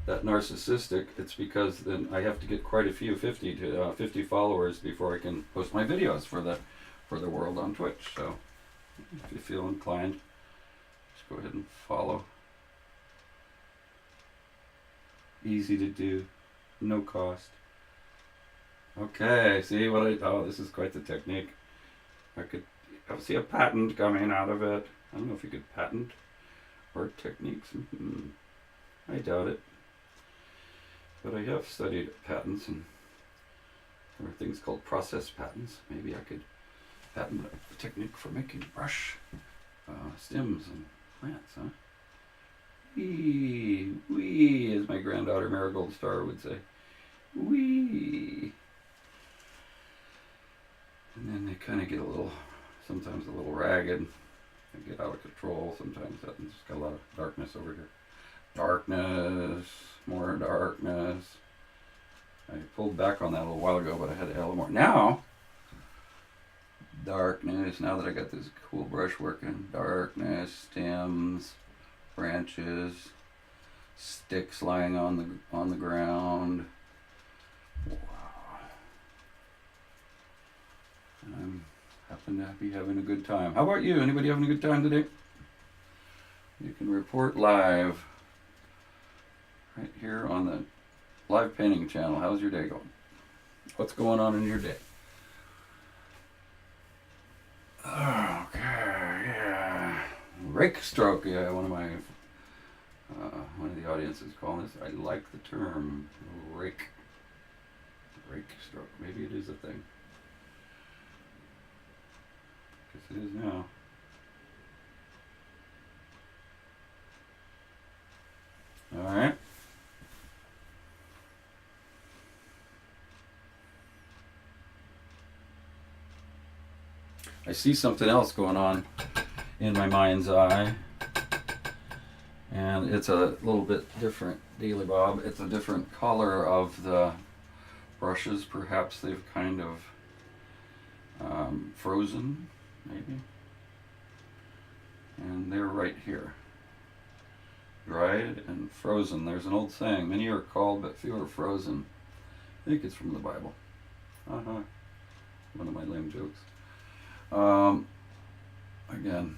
that narcissistic. It's because then I have to get quite a few, 50 followers before I can post my videos for the world on Twitch. So if you feel inclined, just go ahead and follow. Easy to do, no cost. Okay, see what oh, this is quite the technique. I see a patent coming out of it. I don't know if you could patent art techniques. I doubt it. But I have studied patents, and there are things called process patents. Maybe I could patent a technique for making brush stems and plants, huh? Wee, wee, as my granddaughter Marigold Star would say. Wee. And then they kind of get sometimes a little ragged. They get out of control. Sometimes that one's got a lot of darkness over here. Darkness, more darkness. I pulled back on that a little while ago, but I had to add a little more. Now, darkness, now that I got this cool brush working, darkness, stems, branches, sticks lying on the ground. Wow. And I happen to be having a good time. How about you? Anybody having a good time today? You can report live right here on the Live Painting Channel. How's your day going? What's going on in your day? Okay, yeah. Rake stroke, yeah, one of the audiences calling this. I like the term rake. Rake stroke. Maybe it is a thing. Guess it is now. All right. I see something else going on in my mind's eye, and it's a little bit different, Dealy Bob. It's a different color of the brushes. Perhaps they've kind of frozen, maybe. And they're right here. Dried and frozen. There's an old saying, many are called but few are frozen. I think it's from the Bible. One of my lame jokes. Again,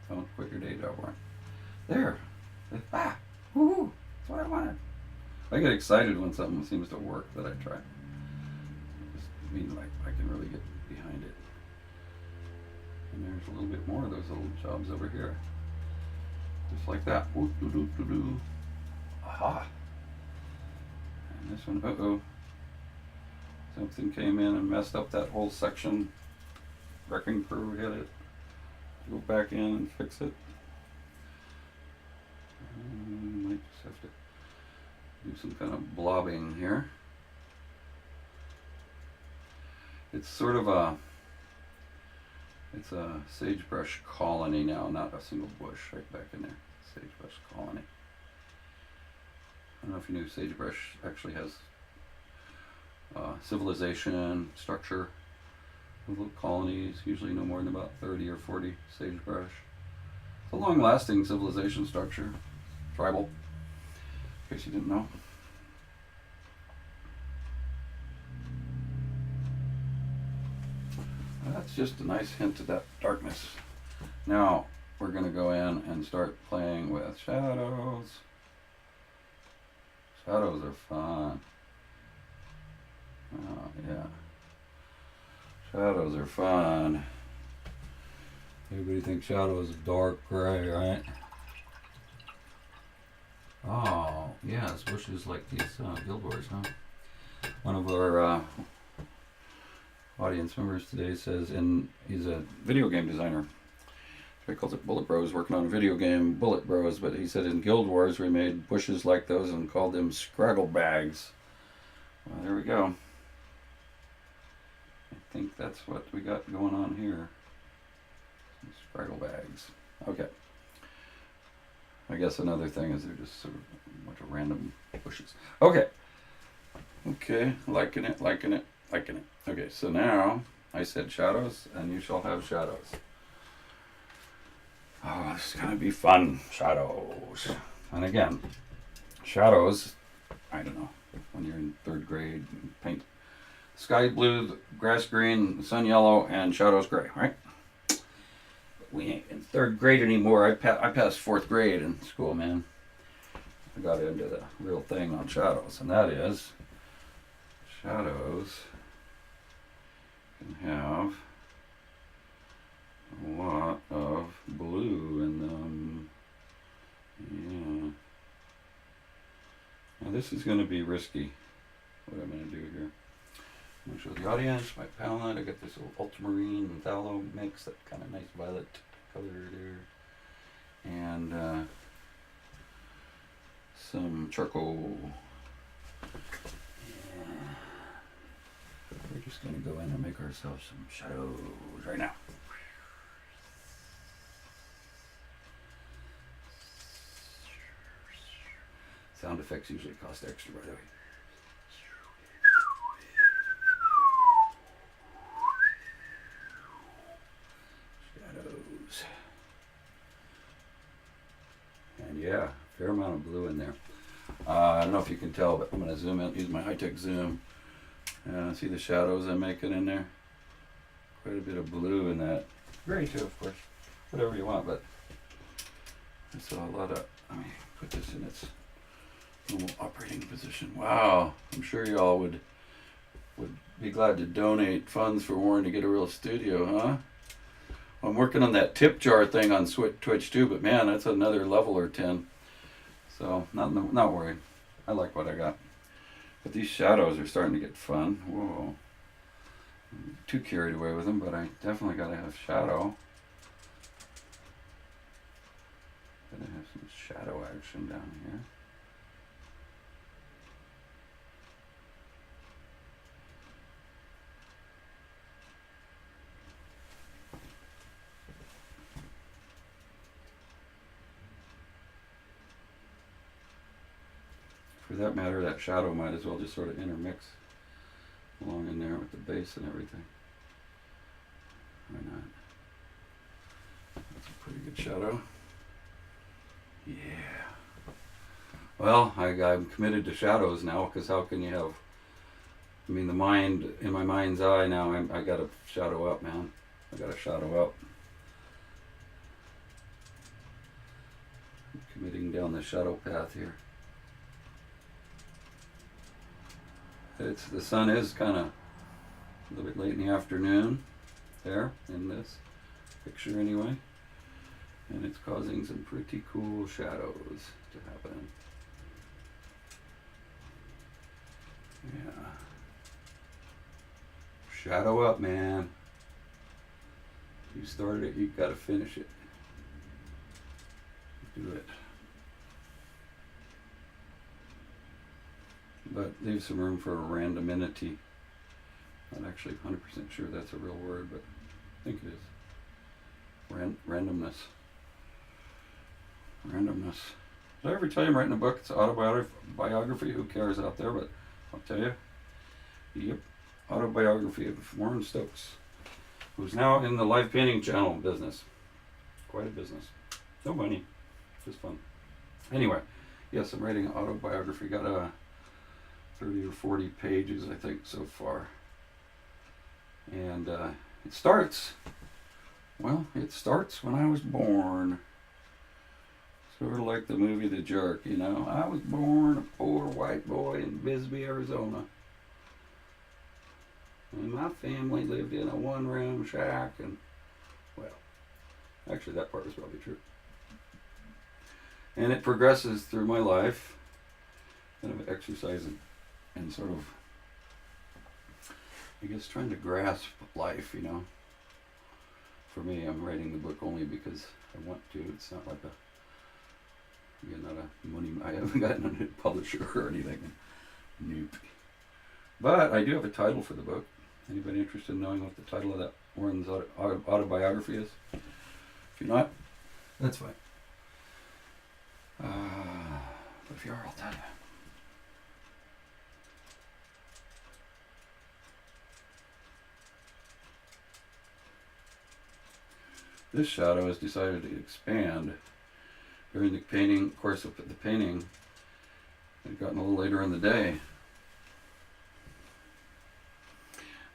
don't quit your day job, Warren. There. Ah! Woohoo! That's what I wanted. I get excited when something seems to work that I try. It just means like I can really get behind it. And there's a little bit more of those little jobs over here. Just like that. Ooh, doo, doo, doo, doo. Aha! And this one, uh-oh. Something came in and messed up that whole section. Wrecking crew hit it. Go back in and fix it. Might just have to do some kind of blobbing here. It's sort of it's a sagebrush colony now, not a single bush right back in there. Sagebrush colony. I don't know if you knew sagebrush actually has civilization, structure, little colonies, usually no more than about 30 or 40 sagebrush. It's a long-lasting civilization structure, tribal, in case you didn't know. That's just a nice hint of that darkness. Now we're going to go in and start playing with shadows. Shadows are fun. Oh, yeah. Shadows are fun. Everybody thinks shadows are dark gray, right? Oh, yeah, it's bushes like these Guild Wars, huh? One of our audience members today says, he's a video game designer. He calls it Bullet Bros, working on a video game, Bullet Bros, but he said in Guild Wars we made bushes like those and called them Scraggle Bags. Well, there we go. I think that's what we got going on here. Some Scraggle Bags. Okay. I guess another thing is they're just sort of a bunch of random bushes. Okay. Okay, liking it. Okay, so now I said shadows, and you shall have shadows. Oh, this is going to be fun. Shadows. And again, shadows, I don't know, when you're in 3rd grade, paint sky blue, grass green, sun yellow, and shadows gray, right? But we ain't in 3rd grade anymore. I passed 4th grade in school, man. I got into the real thing on shadows, and that is shadows can have a lot of blue in them. Yeah. Now this is going to be risky, what I'm going to do here. I'm going to show the audience my palette. I got this little ultramarine and phthalo mix, that kind of nice violet color there. And some charcoal. We're just going to go in and make ourselves some shadows right now. Sound effects usually cost extra, by the way. Shadows. And yeah, fair amount of blue in there. I don't know if you can tell, but I'm going to zoom in, use my high-tech zoom. See the shadows I'm making in there? Quite a bit of blue in that. Gray too, of course. Whatever you want, but I saw a lot of, let me put this in its normal operating position. Wow, I'm sure y'all would be glad to donate funds for Warren to get a real studio, huh? Well, I'm working on that tip jar thing on Twitch too, but man, that's another level or 10. So, not worried. I like what I got. But these shadows are starting to get fun. Whoa. I'm too carried away with them, but I definitely got to have shadow. Got to have some shadow action down here. For that matter, that shadow might as well just sort of intermix along in there with the base and everything. Why not? That's a pretty good shadow. Yeah. Well, I'm committed to shadows now, because how can you have, I mean, the mind, in my mind's eye now, I got to shadow up, man. I got to shadow up. I'm committing down the shadow path here. The sun is kind of a little bit late in the afternoon there in this picture anyway, and it's causing some pretty cool shadows to happen. Yeah. Shadow up, man. You started it, you got to finish it. Do it. But leave some room for randomity. Not actually 100% sure that's a real word, but I think it is. Randomness. Randomness. Did I ever tell you I'm writing a book? It's an autobiography. Who cares out there? But I'll tell you. Yep. Autobiography of Warren Stokes, who's now in the live painting channel business. Quite a business. No money. Just fun. Anyway, yes, I'm writing an autobiography. Got 30 or 40 pages, I think, so far. And it starts when I was born. Sort of like the movie The Jerk, you know. I was born a poor white boy in Bisbee, Arizona. And my family lived in a one-room shack, and, well, actually that part was probably true. And it progresses through my life, kind of exercising and sort of, I guess, trying to grasp life, you know. For me, I'm writing the book only because I want to. It's not like I haven't gotten a publisher or anything. Nope. But I do have a title for the book. Anybody interested in knowing what the title of that Warren's autobiography is? If you're not, that's fine. But if you are, I'll tell you. This shadow has decided to expand during the course of the painting. It gotten a little later in the day.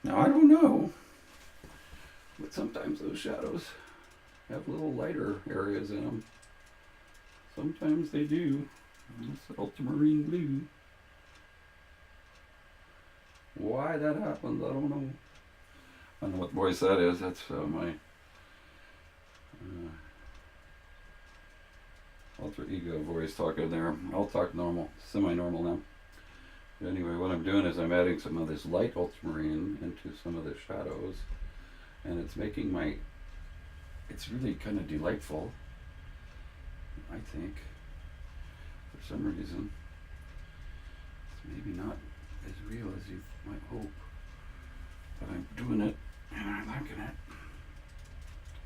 Now, I don't know, but sometimes those shadows have little lighter areas in them. Sometimes they do. It's Ultramarine Blue. Why that happens, I don't know. I don't know what voice that is. That's my alter ego voice talking there. I'll talk normal, semi-normal now. But anyway, what I'm doing is I'm adding some of this light ultramarine into some of the shadows, and it's making it's really kind of delightful, I think, for some reason. It's maybe not as real as you might hope, but I'm doing it, and I'm liking it.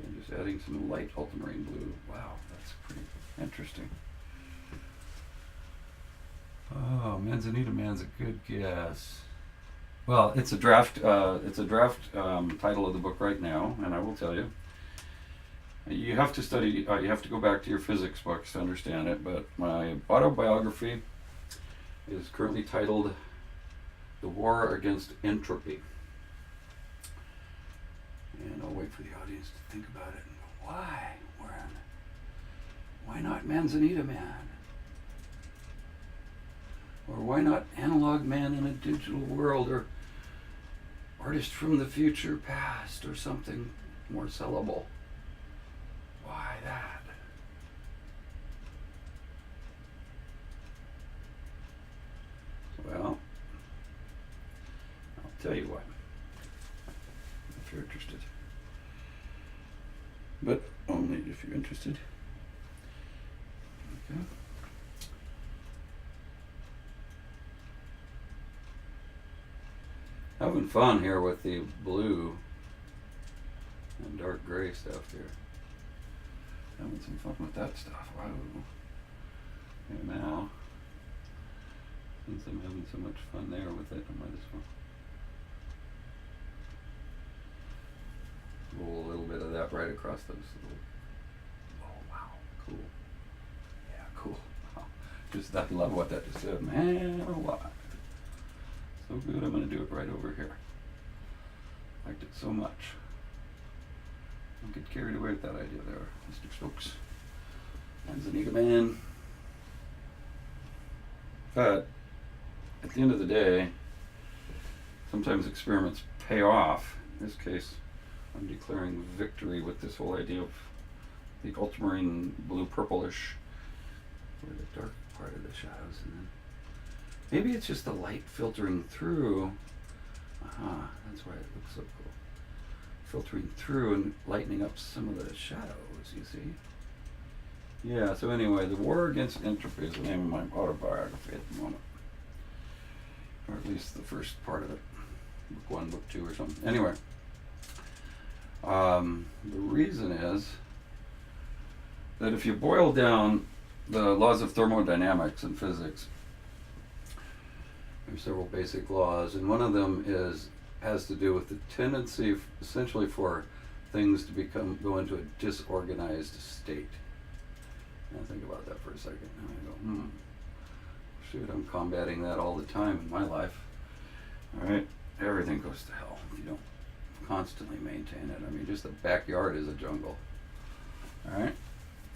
And just adding some light ultramarine blue. Wow, that's pretty interesting. Oh, Manzanita Man's a good guess. Well, it's a draft. Title of the book right now, and I will tell you. You have to study. You have to go back to your physics books to understand it. But my autobiography is currently titled "The War Against Entropy." And I'll wait for the audience to think about it and go, why, Warren? Why not Manzanita Man? Or why not Analog Man in a Digital World, or Artist from the Future Past, or something more sellable? Why that? Well, I'll tell you why, if you're interested. But only if you're interested. Okay. Having fun here with the blue and dark gray stuff here. Having some fun with that stuff. Wow. And now, since I'm having so much fun there with it, I might as well roll a little bit of that right across those little. Oh wow, cool. Yeah, cool. Wow. Just I love what that just said. Man, alive. So good, I'm going to do it right over here. Liked it so much. Don't get carried away with that idea there, Mr. Stokes. Manzanita Man. But at the end of the day, sometimes experiments pay off. In this case, I'm declaring victory with this whole idea of the ultramarine blue purplish, or the dark part of the shadows, and then maybe it's just the light filtering through. That's why it looks so cool. Filtering through and lightening up some of the shadows, you see? Yeah, so anyway, The War Against Entropy is the name of my autobiography at the moment. Or at least the first part of it. book 1, book 2 or something. Anyway, the reason is that if you boil down the laws of thermodynamics and physics, there's several basic laws, and one of them has to do with the tendency, essentially, for things to go into a disorganized state. Now think about that for a second. And I go, shoot, I'm combating that all the time in my life. All right, everything goes to hell if you don't constantly maintain it. I mean, just the backyard is a jungle. All right,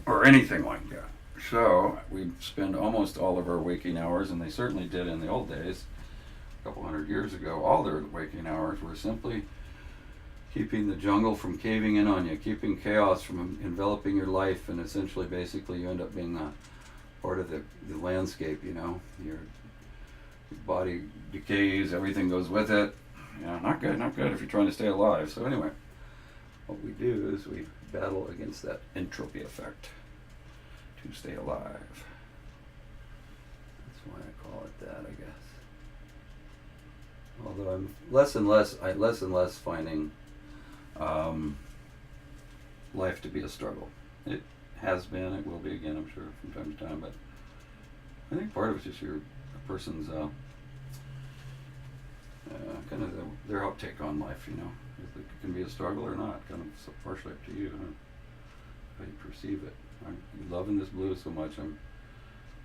or anything like that. So we spend almost all of our waking hours, and they certainly did in the old days, a couple hundred years ago, all their waking hours were simply keeping the jungle from caving in on you, keeping chaos from enveloping your life, and essentially, basically, you end up being a part of the landscape, you know. Your body decays, everything goes with it. You know, not good if you're trying to stay alive. So anyway, what we do is we battle against that entropy effect to stay alive. That's why I call it that, I guess. Although I'm less and less finding life to be a struggle. It has been, it will be again, I'm sure, from time to time, but I think part of it's just a person's kind of their outtake on life, you know. It can be a struggle or not, kind of partially up to you, how you perceive it. I'm loving this blue so much, I'm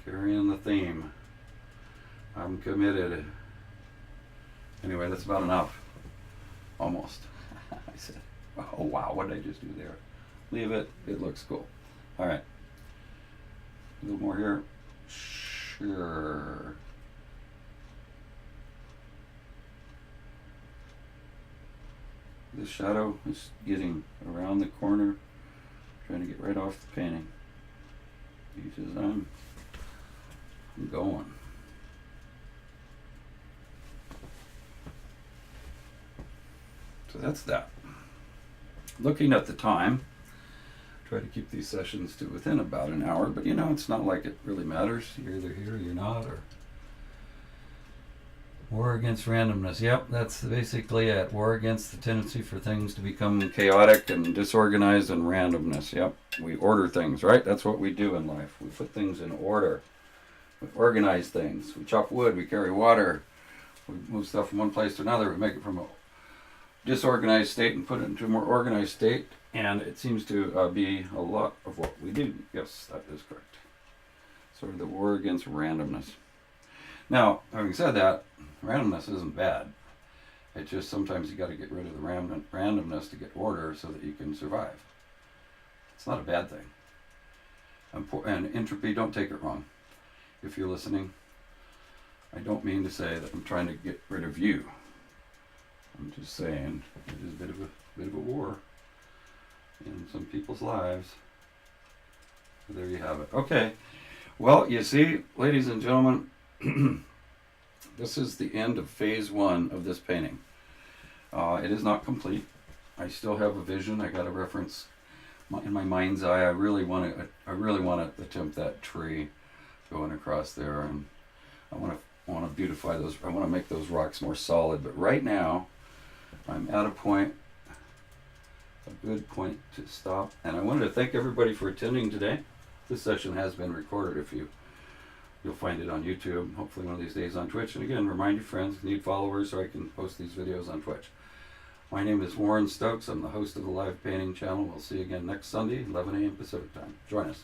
carrying the theme. I'm committed. Anyway, that's about enough. Almost. I said, oh wow, what did I just do there? Leave it, it looks cool. All right. A little more here. Sure. The shadow is getting around the corner, trying to get right off the painting. He says, I'm going. So that's that. Looking at the time, try to keep these sessions to within about an hour, but you know, it's not like it really matters. You're either here or you're not, or war against randomness. Yep, that's basically it. War against the tendency for things to become chaotic and disorganized and randomness. Yep, we order things, right? That's what we do in life. We put things in order. We organize things. We chop wood. We carry water. We move stuff from one place to another. We make it from a disorganized state and put it into a more organized state. And it seems to be a lot of what we do. Yes, that is correct. Sort of the war against randomness. Now, having said that, randomness isn't bad. It's just sometimes you got to get rid of the randomness to get order so that you can survive. It's not a bad thing. And entropy, don't take it wrong. If you're listening, I don't mean to say that I'm trying to get rid of you. I'm just saying it is a bit of a war in some people's lives. So there you have it. Okay. Well, you see, ladies and gentlemen, this is the end of phase 1 of this painting. It is not complete. I still have a vision. I got a reference in my mind's eye. I really want to attempt that tree going across there, and I want to beautify those. I want to make those rocks more solid. But right now, I'm at a good point to stop. And I wanted to thank everybody for attending today. This session has been recorded. You'll find it on YouTube, hopefully one of these days on Twitch. And again, remind your friends, need followers so I can post these videos on Twitch. My name is Warren Stokes. I'm the host of the Live Painting channel. We'll see you again next Sunday, 11 a.m. Pacific time. Join us.